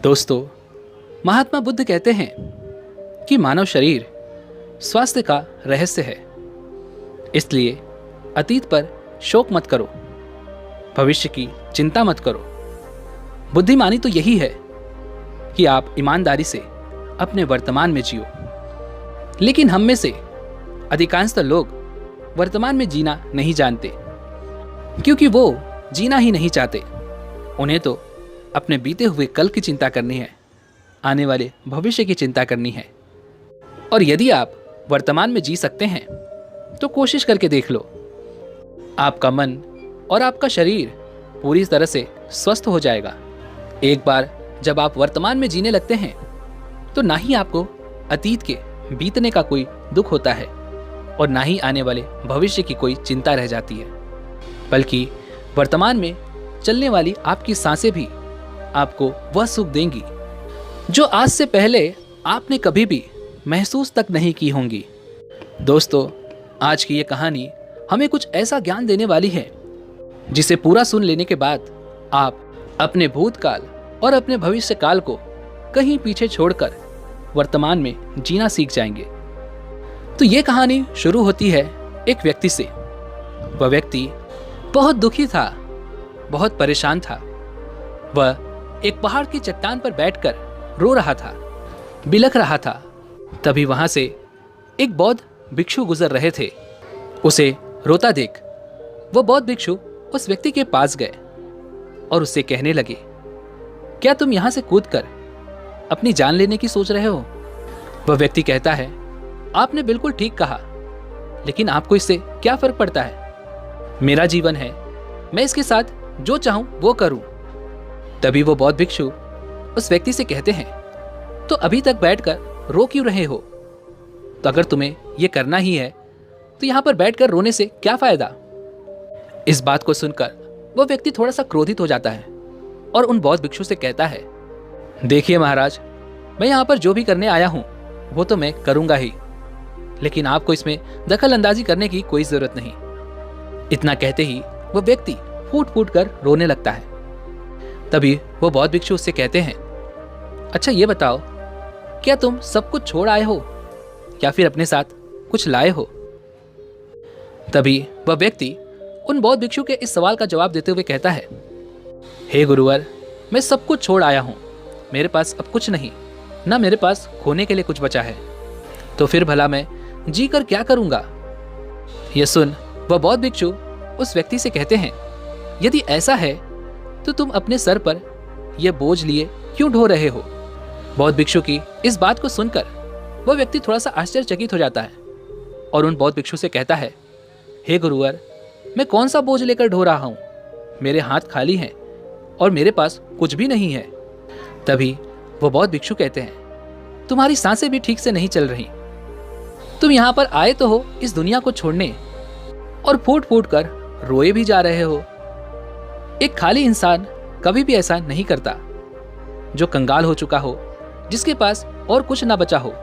दोस्तों, महात्मा बुद्ध कहते हैं कि मानव शरीर स्वास्थ्य का रहस्य है। इसलिए अतीत पर शोक मत करो, भविष्य की चिंता मत करो। बुद्धिमानी तो यही है कि आप ईमानदारी से अपने वर्तमान में जियो। लेकिन हम में से अधिकांशतः लोग वर्तमान में जीना नहीं जानते, क्योंकि वो जीना ही नहीं चाहते। उन्हें तो अपने बीते हुए कल की चिंता करनी है, आने वाले भविष्य की चिंता करनी है। और यदि आप वर्तमान में जी सकते हैं तो कोशिश करके देख लो। आपका मन और आपका शरीर पूरी तरह से स्वस्थ हो जाएगा। एक बार जब आप वर्तमान में जीने लगते हैं तो ना ही आपको अतीत के बीतने का कोई दुख होता है और ना ही आने वाले भविष्य की कोई चिंता रह जाती है, बल्कि वर्तमान में चलने वाली आपकी सांसें भी आपको वह सुख देंगी जो आज से पहले आपने कभी भी महसूस तक नहीं की होंगी। दोस्तों, आज की ये कहानी हमें कुछ ऐसा ज्ञान देने वाली है जिसे पूरा सुन लेने के बाद आप अपने भूतकाल और अपने भविष्य काल को कहीं पीछे छोड़कर वर्तमान में जीना सीख जाएंगे। तो ये कहानी शुरू होती है एक व्यक्ति से। वह व्यक्ति बहुत दुखी था, बहुत परेशान था। वह एक पहाड़ की चट्टान पर बैठकर रो रहा था, बिलख रहा था। तभी वहां से एक बौद्ध भिक्षु गुजर रहे थे। उसे रोता देख वो बौद्ध भिक्षु उस व्यक्ति के पास गए और उससे कहने लगे, क्या तुम यहां से कूदकर अपनी जान लेने की सोच रहे हो? वह व्यक्ति कहता है, आपने बिल्कुल ठीक कहा, लेकिन आपको इससे क्या फर्क पड़ता है? मेरा जीवन है, मैं इसके साथ जो चाहूं वो करूं। तभी वो बौद्ध भिक्षु उस व्यक्ति से कहते हैं, तो अभी तक बैठकर रो क्यों रहे हो? तो अगर तुम्हें यह करना ही है तो यहां पर बैठकर रोने से क्या फायदा? इस बात को सुनकर वो व्यक्ति थोड़ा सा क्रोधित हो जाता है और उन बौद्ध भिक्षु से कहता है, देखिए महाराज, मैं यहां पर जो भी करने आया हूं वो तो मैं करूंगा ही, लेकिन आपको इसमें दखल अंदाजी करने की कोई जरूरत नहीं। इतना कहते ही वो व्यक्ति फूट फूट कर रोने लगता है। तभी वो बौद्ध भिक्षु उससे कहते हैं, अच्छा ये बताओ, क्या तुम सब कुछ छोड़ आए हो या फिर अपने साथ कुछ लाए हो? तभी वह व्यक्ति उन बौद्ध भिक्षु के इस सवाल का जवाब देते हुए कहता है, हे गुरुवर, मैं सब कुछ छोड़ आया हूं। मेरे पास अब कुछ नहीं, ना मेरे पास खोने के लिए कुछ बचा है। तो फिर भला मैं जी कर क्या करूंगा? यह सुन वह बौद्ध भिक्षु उस व्यक्ति से कहते हैं, यदि ऐसा है तो तुम अपने सर पर यह बोझ लिए क्यों ढो रहे हो? बौद्ध भिक्षु की इस बात को सुनकर वह व्यक्ति थोड़ा सा आश्चर्यचकित हो जाता है और उन बौद्ध भिक्षु से कहता है, हे गुरुवर, मैं कौन सा बोझ लेकर ढो रहा हूं? मेरे हाथ खाली हैं और मेरे पास कुछ भी नहीं है। तभी वो बौद्ध भिक्षु कहते हैं, तुम्हारी सांसें भी ठीक से नहीं चल रही। तुम यहां पर आए तो हो इस दुनिया को छोड़ने और फूट फूट कर रोए भी जा रहे हो। एक खाली इंसान कभी भी ऐसा नहीं करता। जो कंगाल हो चुका हो, जिसके पास और कुछ ना बचा हो,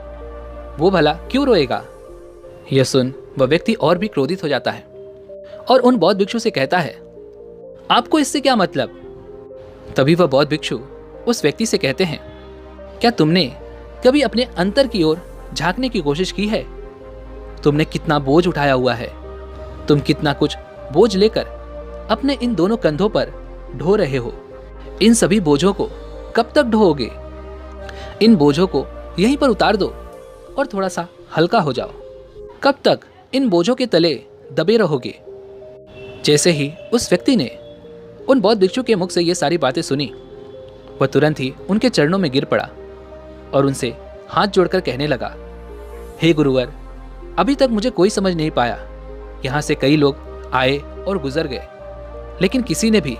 वो भला क्यों रोएगा? यह सुन वह व्यक्ति और भी क्रोधित हो जाता है और उन बौद्ध भिक्षु से कहता है, आपको इससे क्या मतलब? तभी वह बौद्ध भिक्षु उस व्यक्ति से कहते हैं, क्या तुमने कभी अपने अंतर की ओर झांकने की कोशिश की है? तुमने कितना बोझ उठाया हुआ है? तुम कितना कुछ बोझ लेकर अपने इन दोनों कंधों पर ढो रहे हो। इन सभी बोझों को कब तक ढोओगे? इन बोझों को यहीं पर उतार दो और थोड़ा सा हल्का हो जाओ। कब तक इन बोझों के तले दबे रहोगे? जैसे ही उस व्यक्ति ने उन बौद्ध भिक्षु के मुख से ये सारी बातें सुनी, वह तुरंत ही उनके चरणों में गिर पड़ा और उनसे हाथ जोड़कर कहने लगा, हे गुरुवर, अभी तक मुझे कोई समझ नहीं पाया। यहाँ से कई लोग आए और गुजर गए, लेकिन किसी ने भी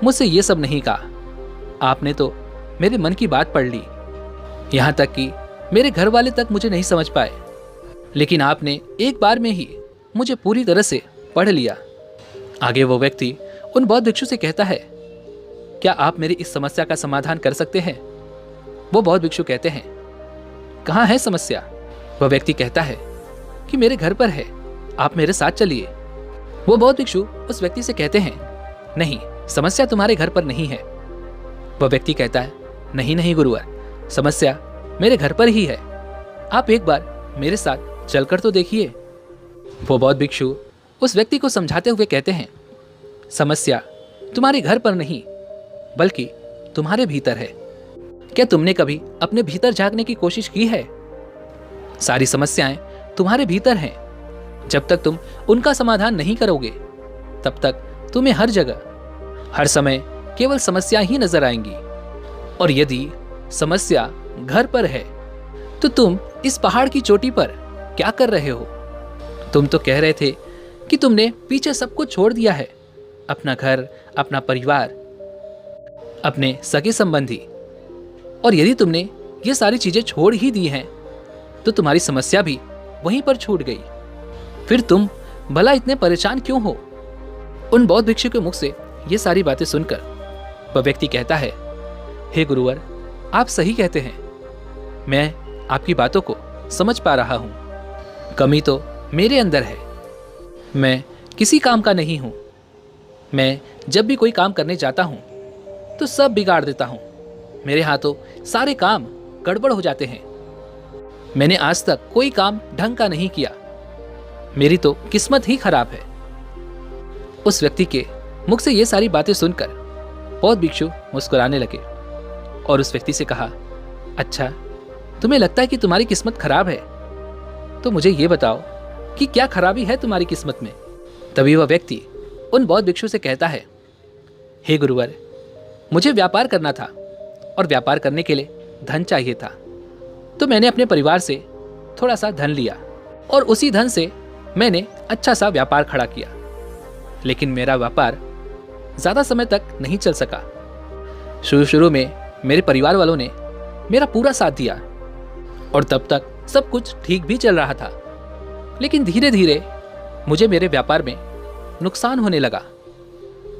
मुझसे ये सब नहीं कहा। आपने तो मेरे मन की बात पढ़ ली, यहाँ तक कि मेरे घर वाले तक मुझे नहीं समझ पाए, लेकिन आपने एक बार में ही मुझे पूरी तरह से पढ़ लिया। आगे वो व्यक्ति उन बौद्ध भिक्षु से कहता है, क्या आप मेरी इस समस्या का समाधान कर सकते हैं? वो बौद्ध भिक्षु कहते हैं, कहाँ है समस्या? वह व्यक्ति कहता है कि मेरे घर पर है, आप मेरे साथ चलिए। वो बौद्ध भिक्षु उस व्यक्ति से कहते हैं, नहीं, समस्या तुम्हारे घर पर नहीं है। वह व्यक्ति कहता है, नहीं नहीं गुरुवर, समस्या मेरे घर पर ही है। आप एक बार मेरे साथ चलकर तो देखिए। वो बौद्ध भिक्षु उस व्यक्ति को समझाते हुए कहते हैं, समस्या तुम्हारे घर पर नहीं बल्कि तुम्हारे भीतर है। क्या तुमने कभी अपने भीतर झांकने की कोशिश की है? सारी समस्याएं तुम्हारे भीतर हैं। जब तक तुम उनका समाधान नहीं करोगे तब तक तुम्हें हर जगह हर समय केवल समस्या ही नजर आएंगी। और यदि समस्या घर पर है तो तुम इस पहाड़ की चोटी पर क्या कर रहे हो? तुम तो कह रहे थे कि तुमने पीछे सब कुछ छोड़ दिया है, अपना घर, अपना परिवार, अपने सगे संबंधी। और यदि तुमने ये सारी चीजें छोड़ ही दी हैं तो तुम्हारी समस्या भी वहीं पर छूट गई। फिर तुम भला इतने परेशान क्यों हो? उन बौद्ध भिक्षु के मुख से ये सारी बातें सुनकर वह व्यक्ति कहता है, हे गुरुवर, आप सही कहते हैं। मैं आपकी बातों को समझ पा रहा हूं। कमी तो मेरे अंदर है। मैं किसी काम का नहीं हूं। मैं जब भी कोई काम करने जाता हूं तो सब बिगाड़ देता हूं। मेरे हाथों सारे काम गड़बड़ हो जाते हैं। मैंने आज तक कोई काम ढंग का नहीं किया। मेरी तो किस्मत ही खराब है। उस व्यक्ति के मुख से ये सारी बातें सुनकर बौद्ध भिक्षु मुस्कुराने लगे और उस व्यक्ति से कहा, अच्छा, तुम्हें लगता है कि तुम्हारी किस्मत खराब है? तो मुझे ये बताओ कि क्या खराबी है तुम्हारी किस्मत में? तभी वह व्यक्ति उन बौद्ध भिक्षु से कहता है, हे गुरुवर, मुझे व्यापार करना था और व्यापार करने के लिए धन चाहिए था। तो मैंने अपने परिवार से थोड़ा सा धन लिया और उसी धन से मैंने अच्छा सा व्यापार खड़ा किया। लेकिन मेरा व्यापार ज़्यादा समय तक नहीं चल सका। शुरू में मेरे परिवार वालों ने मेरा पूरा साथ दिया और तब तक सब कुछ ठीक भी चल रहा था। लेकिन धीरे धीरे मुझे मेरे व्यापार में नुकसान होने लगा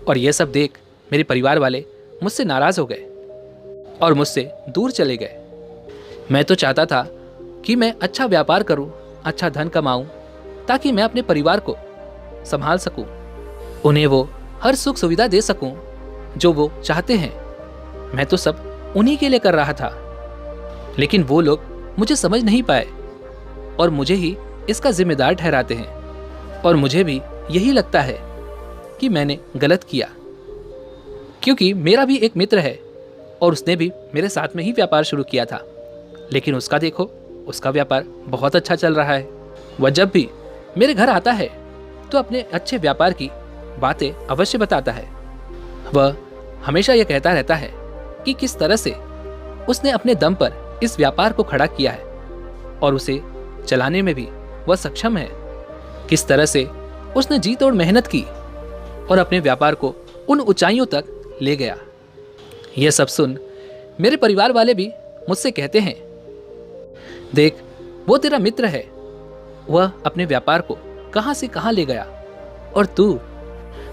और यह सब देख मेरे परिवार वाले मुझसे नाराज हो गए और मुझसे दूर चले गए। मैं तो चाहता था कि मैं अच्छा व्यापार करूं, अच्छा धन कमाऊं, ताकि मैं अपने परिवार को संभाल सकूं, उन्हें वो हर सुख सुविधा दे सकूं जो वो चाहते हैं। मैं तो सब उन्हीं के लिए कर रहा था। लेकिन वो लोग मुझे समझ नहीं पाए और मुझे ही इसका जिम्मेदार ठहराते हैं। और मुझे भी यही लगता है कि मैंने गलत किया, क्योंकि मेरा भी एक मित्र है और उसने भी मेरे साथ में ही व्यापार शुरू किया था। लेकिन उसका देखो, उसका व्यापार बहुत अच्छा चल रहा है। वह जब भी मेरे घर आता है तो अपने अच्छे व्यापार की बातें अवश्य बताता है। वह हमेशा यह कहता रहता है कि किस तरह से उसने अपने दम पर इस व्यापार को खड़ा किया है और उसे चलाने में भी वह सक्षम है। किस तरह से उसने जी तोड़ मेहनत की और अपने व्यापार को उन ऊंचाइयों तक ले गया। यह सब सुन मेरे परिवार वाले भी मुझसे कहते हैं, देख, वो तेरा मित्र है, वह अपने व्यापार को कहां से कहां ले गया और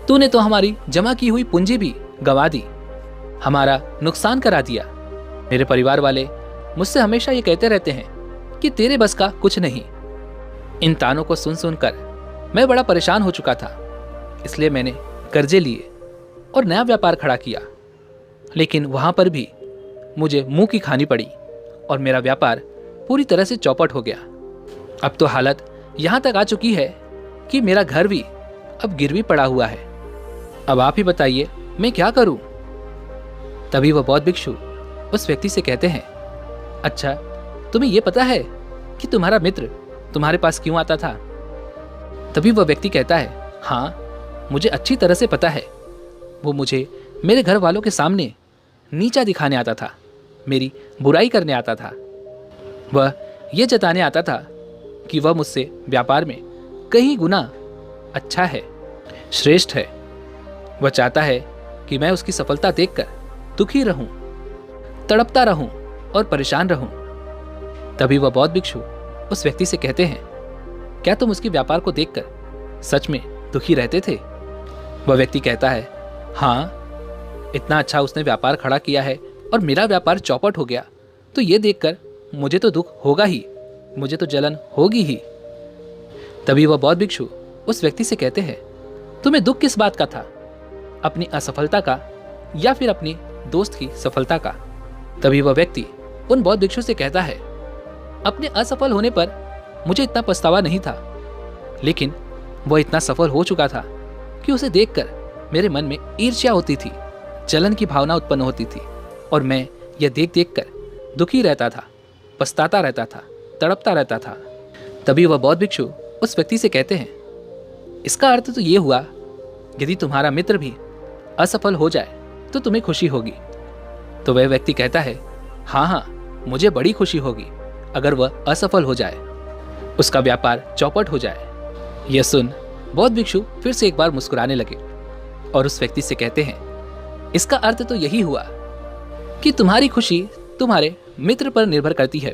तूने तो हमारी जमा की हुई पूंजी भी गंवा दी, हमारा नुकसान करा दिया। मेरे परिवार वाले मुझसे हमेशा ये कहते रहते हैं कि तेरे बस का कुछ नहीं। इन तानों को सुन सुनकर मैं बड़ा परेशान हो चुका था। इसलिए मैंने कर्जे लिए और नया व्यापार खड़ा किया। लेकिन वहां पर भी मुझे मुंह की खानी पड़ी और मेरा व्यापार पूरी तरह से चौपट हो गया। अब तो हालत यहां तक आ चुकी है कि मेरा घर भी अब गिरवी पड़ा हुआ है। अब आप ही बताइए मैं क्या करूं? तभी वह बौद्ध भिक्षु उस व्यक्ति से कहते हैं, अच्छा, तुम्हें यह पता है कि तुम्हारा मित्र तुम्हारे पास क्यों आता था? तभी वह व्यक्ति कहता है, हाँ, मुझे अच्छी तरह से पता है। वो मुझे मेरे घर वालों के सामने नीचा दिखाने आता था, मेरी बुराई करने आता था। वह यह जताने आता था कि वह मुझसे व्यापार में कहीं गुना अच्छा है, श्रेष्ठ है। वह चाहता है कि मैं उसकी सफलता देखकर दुखी रहूं, तड़पता रहूं और परेशान रहूं। तभी वह बौद्ध भिक्षु उस व्यक्ति से कहते हैं, क्या तुम उसके व्यापार को देखकर सच में दुखी रहते थे? वह व्यक्ति कहता है, हाँ, इतना अच्छा उसने व्यापार खड़ा किया है और मेरा व्यापार चौपट हो गया, तो ये देखकर मुझे तो दुख होगा ही, मुझे तो जलन होगी ही। तभी वह बौद्ध भिक्षु उस व्यक्ति से कहते हैं, तुम्हें दुख किस बात का था, अपनी असफलता का या फिर अपनी दोस्त की सफलता का? तभी वह व्यक्ति उन बौद्ध भिक्षु से कहता है, अपने असफल होने पर मुझे इतना पछतावा नहीं था, लेकिन वह इतना सफल हो चुका था कि उसे देखकर मेरे मन में ईर्ष्या होती थी, जलन की भावना उत्पन्न होती थी और मैं यह देख देख कर दुखी रहता था, पछताता रहता था, तड़पता रहता था। तभी वह बौद्ध भिक्षु उस व्यक्ति से कहते हैं, इसका अर्थ तो ये हुआ, यदि तुम्हारा मित्र भी असफल हो जाए तो तुम्हें खुशी होगी। तो वह व्यक्ति कहता है, हाँ हाँ, मुझे बड़ी खुशी होगी अगर वह असफल हो जाए, उसका व्यापार चौपट हो जाए। यह सुन बौद्ध भिक्षु फिर से एक बार मुस्कुराने लगे और उस व्यक्ति से कहते हैं, इसका अर्थ तो यही हुआ कि तुम्हारी खुशी तुम्हारे मित्र पर निर्भर करती है।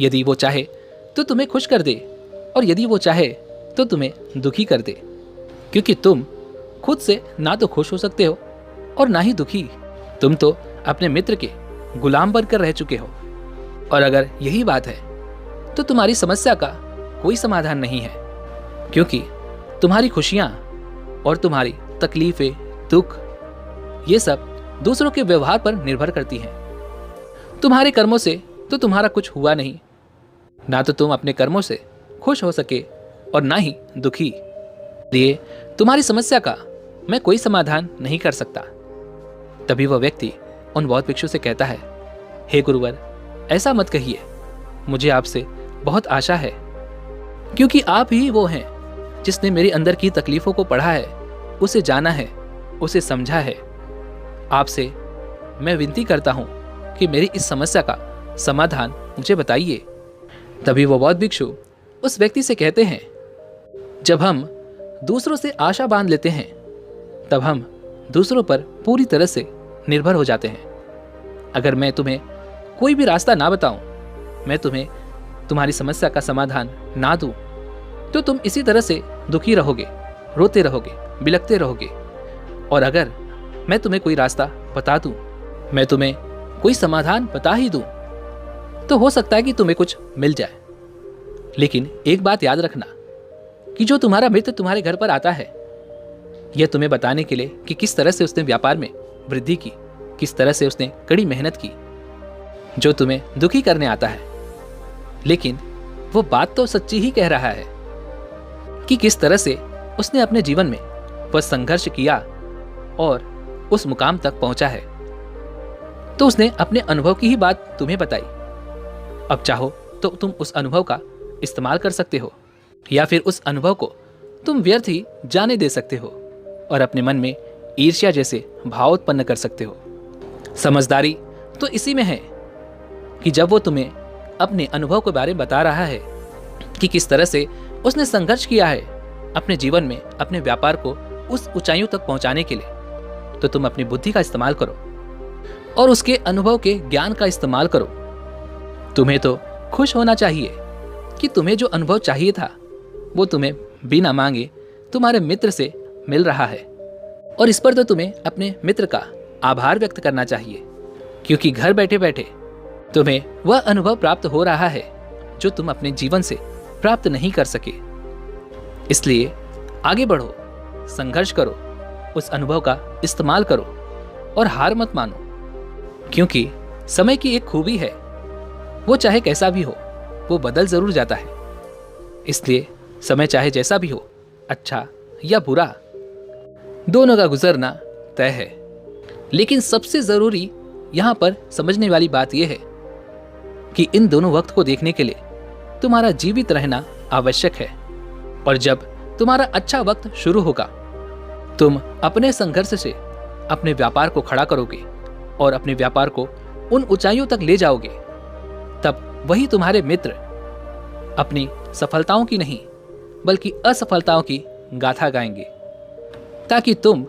यदि वो चाहे तो तुम्हें खुश कर दे और यदि वो चाहे तो तुम्हें दुखी कर दे, क्योंकि तुम खुद से ना तो खुश हो सकते हो और ना ही दुखी। तुम तो अपने मित्र के गुलाम बनकर रह चुके हो और अगर यही बात है तो तुम्हारी समस्या का कोई समाधान नहीं है, क्योंकि तुम्हारी खुशियां और तुम्हारी तकलीफें, दुख, ये सब दूसरों के व्यवहार पर निर्भर करती हैं। तुम्हारे कर्मों से तो तुम्हारा कुछ हुआ नहीं, ना तो तुम अपने कर्मों से खुश हो सके और ना ही दुखी। इसलिए तुम्हारी समस्या का मैं कोई समाधान नहीं कर सकता। तभी वह व्यक्ति उन बौद्ध भिक्षु से कहता है, हे गुरुवर, ऐसा मत कहिए, मुझे आपसे बहुत आशा है, क्योंकि आप ही वो हैं जिसने मेरे अंदर की तकलीफों को पढ़ा है, उसे जाना है, उसे समझा है। आपसे मैं विनती करता हूं कि मेरी इस समस्या का समाधान मुझे बताइए। तभी वो बौद्ध भिक्षु उस व्यक्ति से कहते हैं, जब हम दूसरों से आशा बांध लेते हैं तब हम दूसरों पर पूरी तरह से निर्भर हो जाते हैं। अगर मैं तुम्हें कोई भी रास्ता ना बताऊं, मैं तुम्हें तुम्हारी समस्या का समाधान ना दूं, तो तुम इसी तरह से दुखी रहोगे, रोते रहोगे, बिलखते रहोगे। और अगर मैं तुम्हें कोई रास्ता बता दूं, मैं तुम्हें कोई समाधान बता ही दूं, तो हो सकता है कि तुम्हें कुछ मिल जाए। लेकिन एक बात याद रखना कि जो तुम्हारा मित्र तुम्हारे घर पर आता है, यह तुम्हें बताने के लिए कि किस तरह से उसने व्यापार में वृद्धि की, किस तरह से उसने कड़ी मेहनत की, जो तुम्हें दुखी करने आता है, लेकिन वो बात तो सच्ची ही कह रहा है कि किस तरह से उसने अपने जीवन में वह संघर्ष किया और उस मुकाम तक पहुंचा है। तो उसने अपने अनुभव की ही बात तुम्हें बताई। अब चाहो तो तुम उस अनुभव का इस्तेमाल कर सकते हो, या फिर उस अनुभव को तुम व्यर्थ ही जाने दे सकते हो और अपने मन में ईर्ष्या जैसे भाव उत्पन्न कर सकते हो। समझदारी तो इसी में है कि जब वो तुम्हें अपने अनुभव के बारे में बता रहा है कि किस तरह से उसने संघर्ष किया है अपने जीवन में अपने व्यापार को उस ऊंचाइयों तक पहुंचाने के लिए, तो तुम अपनी बुद्धि का इस्तेमाल करो और उसके अनुभव के ज्ञान का इस्तेमाल करो। तुम्हें तो खुश होना चाहिए कि तुम्हें जो अनुभव चाहिए था वो तुम्हें बिना मांगे तुम्हारे मित्र से मिल रहा है, और इस पर तो तुम्हें अपने मित्र का आभार व्यक्त करना चाहिए, क्योंकि घर बैठे बैठे तुम्हें वह अनुभव प्राप्त हो रहा है जो तुम अपने जीवन से प्राप्त नहीं कर सके। इसलिए आगे बढ़ो, संघर्ष करो, उस अनुभव का इस्तेमाल करो और हार मत मानो, क्योंकि समय की एक खूबी है, वो चाहे कैसा भी हो वो बदल जरूर जाता है। इसलिए समय चाहे जैसा भी हो, अच्छा या बुरा, दोनों का गुजरना तय है। लेकिन सबसे जरूरी यहां पर समझने वाली बात यह है कि इन दोनों वक्त को देखने के लिए तुम्हारा जीवित रहना आवश्यक है, और जब तुम्हारा अच्छा वक्त शुरू होगा तुम अपने संघर्ष से अपने व्यापार को खड़ा करोगे और अपने व्यापार को उन ऊंचाइयों तक ले जाओगे। तब वही तुम्हारे मित्र अपनी सफलताओं की नहीं बल्कि असफलताओं की गाथा गाएंगे, ताकि तुम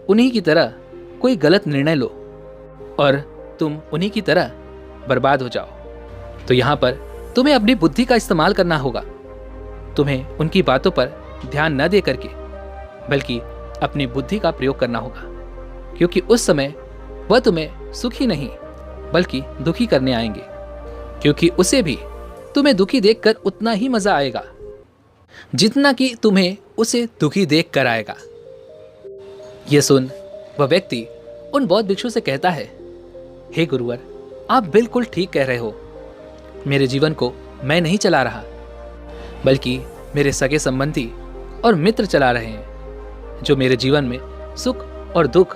उन्हीं की तरह कोई गलत निर्णय लो और तुम उन्हीं की तरह बर्बाद हो जाओ। तो यहाँ पर तुम्हें अपनी बुद्धि का इस्तेमाल करना होगा। तुम्हें उनकी बातों पर ध्यान न दे करके बल्कि अपनी बुद्धि का प्रयोग करना होगा, क्योंकि उस समय वह तुम्हें सुखी नहीं बल्कि दुखी करने आएंगे, क्योंकि उसे भी तुम्हें दुखी देखकर उतना ही मजा आएगा जितना कि तुम्हें उसे दुखी देख कर आएगा। यह सुन वह व्यक्ति उन बौद्ध भिक्षु से कहता है, हे गुरुवर, आप बिल्कुल ठीक कह रहे हो। मेरे जीवन को मैं नहीं चला रहा, बल्कि मेरे सगे संबंधी और मित्र चला रहे हैं, जो मेरे जीवन में सुख और दुख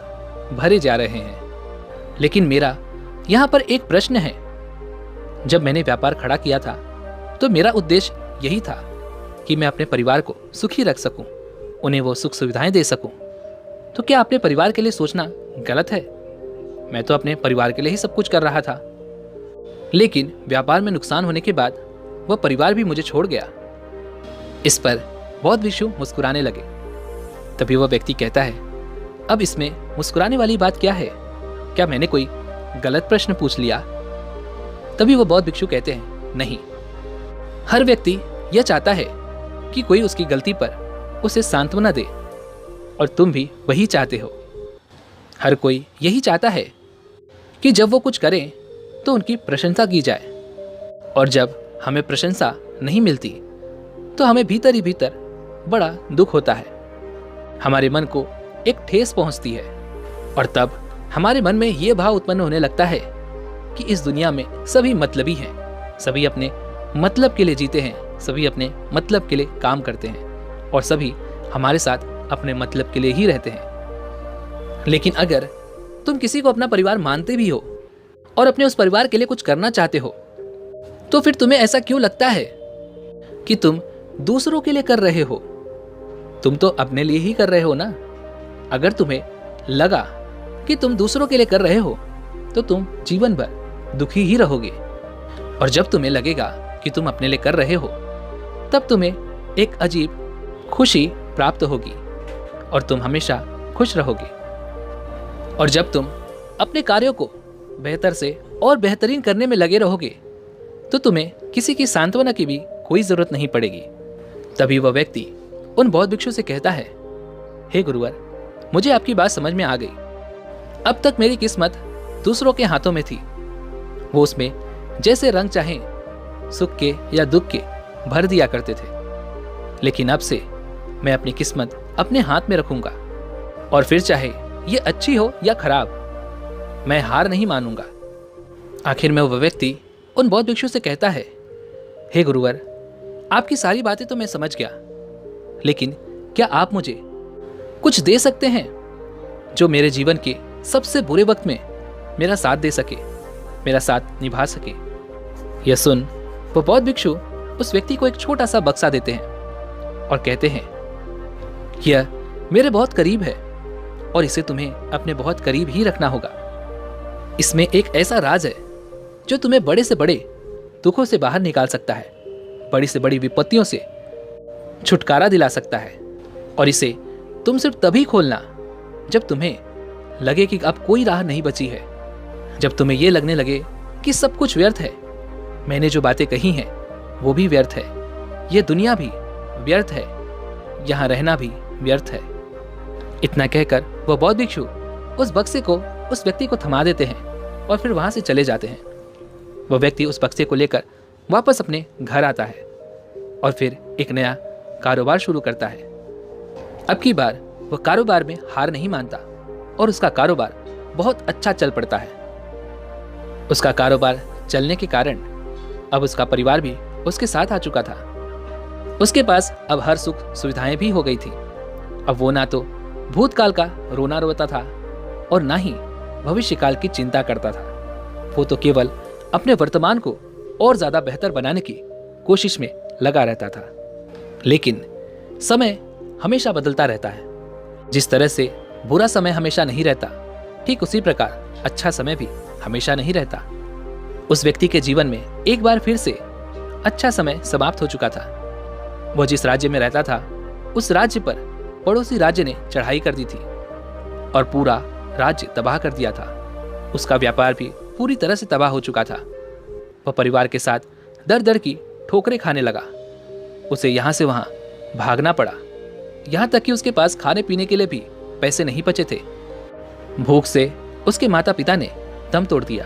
भरे जा रहे हैं। लेकिन मेरा यहाँ पर एक प्रश्न है। जब मैंने व्यापार खड़ा किया था तो मेरा उद्देश्य यही था कि मैं अपने परिवार को सुखी रख सकूं, उन्हें वो सुख सुविधाएं दे सकूं। तो क्या अपने परिवार के लिए सोचना गलत है? मैं तो अपने परिवार के लिए ही सब कुछ कर रहा था, लेकिन व्यापार में नुकसान होने के बाद वह परिवार भी मुझे छोड़ गया। इस पर बौद्ध भिक्षु मुस्कुराने लगे। तभी वह व्यक्ति कहता है, अब इसमें मुस्कुराने वाली बात क्या है? क्या मैंने कोई गलत प्रश्न पूछ लिया? तभी वह बौद्ध भिक्षु कहते हैं, नहीं, हर व्यक्ति यह चाहता है कि कोई उसकी गलती पर उसे सांत्वना दे, और तुम भी वही चाहते हो। हर कोई यही चाहता है कि जब वो कुछ करें तो उनकी प्रशंसा की जाए, और जब हमें प्रशंसा नहीं मिलती तो हमें भीतर ही भीतर बड़ा दुख होता है। हमारे मन को एक ठेस पहुंचती है, और तब हमारे मन में यह भाव उत्पन्न होने लगता है कि इस दुनिया में सभी मतलबी हैं, सभी अपने मतलब के लिए जीते हैं, सभी अपने मतलब के लिए काम करते हैं, और सभी हमारे साथ अपने मतलब के लिए ही रहते हैं। लेकिन अगर तुम किसी को अपना परिवार मानते भी हो और अपने उस परिवार के लिए कुछ करना चाहते हो, तो फिर तुम्हें ऐसा क्यों लगता है कि तुम दूसरों के लिए कर रहे हो? तुम तो अपने लिए ही कर रहे हो ना। अगर तुम्हें लगा कि तुम दूसरों के लिए कर रहे हो तो तुम जीवन भर दुखी ही रहोगे, और जब तुम्हें लगेगा कि तुम अपने लिए कर रहे हो तब तुम्हें एक अजीब खुशी प्राप्त होगी और तुम हमेशा खुश रहोगे। और जब तुम अपने कार्यों को बेहतर से और बेहतरीन करने में लगे रहोगे तो तुम्हें किसी की सांत्वना की भी कोई जरूरत नहीं पड़ेगी। तभी वह व्यक्ति उन बौद्ध भिक्षु से कहता है, हे गुरुवर, मुझे आपकी बात समझ में आ गई। अब तक मेरी किस्मत दूसरों के हाथों में थी। वो उसमें जैसे रंग चाहे, सुख के या दुख के, भर दिया करते थे। लेकिन अब से मैं अपनी किस्मत अपने हाथ में रखूंगा, और फिर चाहे ये अच्छी हो या खराब, मैं हार नहीं मानूंगा। आखिर में वह व्यक्ति उन बौद्ध भिक्षु से कहता है, हे गुरुवर, आपकी सारी बातें तो मैं समझ गया, लेकिन क्या आप मुझे कुछ दे सकते हैं जो मेरे जीवन के सबसे बुरे वक्त में मेरा साथ दे सके, मेरा साथ निभा सके? यह सुन वो बौद्ध भिक्षु उस व्यक्ति को एक छोटा सा बक्सा देते हैं और कहते हैं, यह मेरे बहुत करीब है और इसे तुम्हें अपने बहुत करीब ही रखना होगा। इसमें एक ऐसा राज है जो तुम्हें बड़े से बड़े दुखों से बाहर निकाल सकता है, बड़ी से बड़ी विपत्तियों से छुटकारा दिला सकता है। और इसे तुम सिर्फ तभी खोलना जब तुम्हें लगे कि अब कोई राह नहीं बची है, जब तुम्हें यह लगने लगे कि सब कुछ व्यर्थ है, मैंने जो बातें कही हैं वो भी व्यर्थ है, यह दुनिया भी व्यर्थ है, यहाँ रहना भी व्यर्थ है। इतना कहकर वह बौद्ध भिक्षु उस बक्से को उस व्यक्ति को थमा देते हैं और फिर वहां से चले जाते हैं। वह व्यक्ति उस बक्से को लेकर वापस अपने घर आता है और फिर एक नया कारोबार शुरू करता है। अब की बार वह कारोबार में हार नहीं मानता और उसका कारोबार बहुत अच्छा चल पड़ता है। उसका कारोबार चलने के कारण अब उसका परिवार भी उसके साथ आ चुका था। उसके पास अब हर सुख सुविधाएं भी हो गई थी। अब वो ना तो भूतकाल का रोना रोता था और ना ही भविष्यकाल की चिंता करता था। वो तो केवल अपने वर्तमान को और ज्यादा बेहतर बनाने की कोशिश में लगा रहता था। लेकिन समय हमेशा बदलता रहता है। जिस तरह से बुरा समय हमेशा नहीं रहता, ठीक उसी प्रकार अच्छा समय भी हमेशा नहीं रहता। उस व्यक्ति के जीवन में एक बार फिर से अच्छा समय समाप्त हो चुका था। वह जिस राज्य में रहता था उस राज्य पर पड़ोसी राज्य ने चढ़ाई कर दी थी और पूरा राज्य तबाह कर दिया था। उसका व्यापार भी पूरी तरह से तबाह हो चुका था। वह परिवार के साथ दर दर की ठोकरें खाने लगा। उसे यहाँ से वहाँ भागना पड़ा, यहाँ तक कि उसके पास खाने पीने के लिए भी पैसे नहीं बचे थे। भूख से उसके माता पिता ने दम तोड़ दिया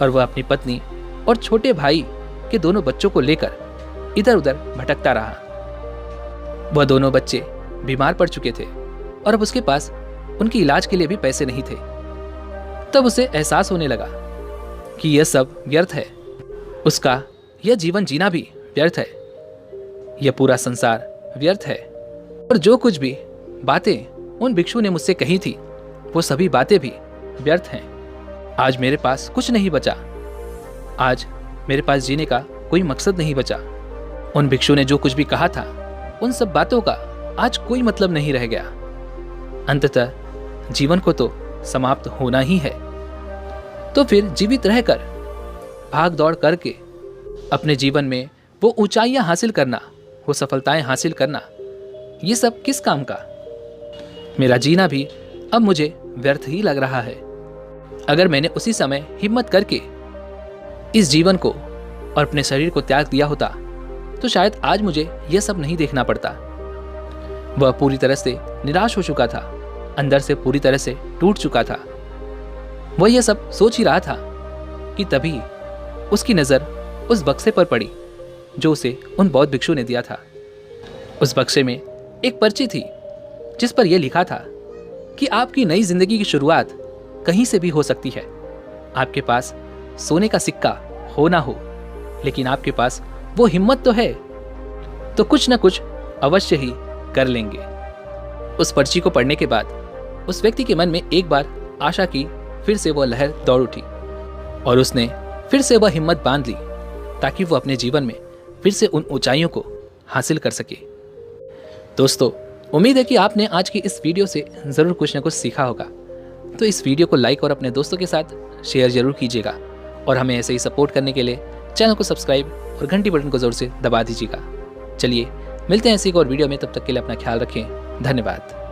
और वह अपनी पत्नी और छोटे भाई के दोनों बच्चों को लेकर इधर उधर भटकता रहा। वह दोनों बच्चे बीमार पड़ चुके थे और अब उसके पास उनके इलाज के लिए भी पैसे नहीं थे। तब उसे एहसास होने लगा कि यह सब व्यर्थ है, उसका यह जीवन जीना भी व्यर्थ है, यह पूरा संसार व्यर्थ है। और जो कुछ भी बातें उन भिक्षु ने मुझसे कही थी वो सभी बातें भी व्यर्थ हैं। आज मेरे पास कुछ नहीं बचा, आज मेरे पास जीने का कोई मकसद नहीं बचा। उन भिक्षु ने जो कुछ भी कहा था उन सब बातों का आज कोई मतलब नहीं रह गया। अंततः जीवन को तो समाप्त होना ही है, तो फिर जीवित रहकर भाग दौड़ करके अपने जीवन में वो ऊंचाइयां हासिल करना, वो सफलताएं हासिल करना, ये सब किस काम का? मेरा जीना भी अब मुझे व्यर्थ ही लग रहा है। अगर मैंने उसी समय हिम्मत करके इस जीवन को और अपने शरीर को त्याग दिया होता तो शायद आज मुझे यह सब नहीं देखना पड़ता। वह पूरी तरह से निराश हो चुका था, अंदर से पूरी तरह से टूट चुका था। वह यह सब सोच ही रहा था कि तभी उसकी नज़र उस बक्से पर पड़ी जो उसे उन बौद्ध भिक्षु ने दिया था। उस बक्से में एक पर्ची थी जिस पर यह लिखा था कि आपकी नई जिंदगी की शुरुआत कहीं से भी हो सकती है। आपके पास सोने का सिक्का हो ना हो, लेकिन आपके पास वो हिम्मत तो है, तो कुछ ना कुछ अवश्य ही कर लेंगे। उस पर्ची को पढ़ने के बाद उस व्यक्ति के मन में एक बार आशा की फिर से वह लहर दौड़ उठी और उसने फिर से वह हिम्मत बांध ली ताकि वो अपने जीवन में फिर से उन ऊंचाइयों को हासिल कर सके। दोस्तों, उम्मीद है कि आपने आज की इस वीडियो से ज़रूर कुछ न कुछ सीखा होगा। तो इस वीडियो को लाइक और अपने दोस्तों के साथ शेयर जरूर कीजिएगा और हमें ऐसे ही सपोर्ट करने के लिए चैनल को सब्सक्राइब और घंटी बटन को ज़ोर से दबा दीजिएगा। चलिए मिलते हैं ऐसी एक और वीडियो में, तब तक के लिए अपना ख्याल रखें। धन्यवाद।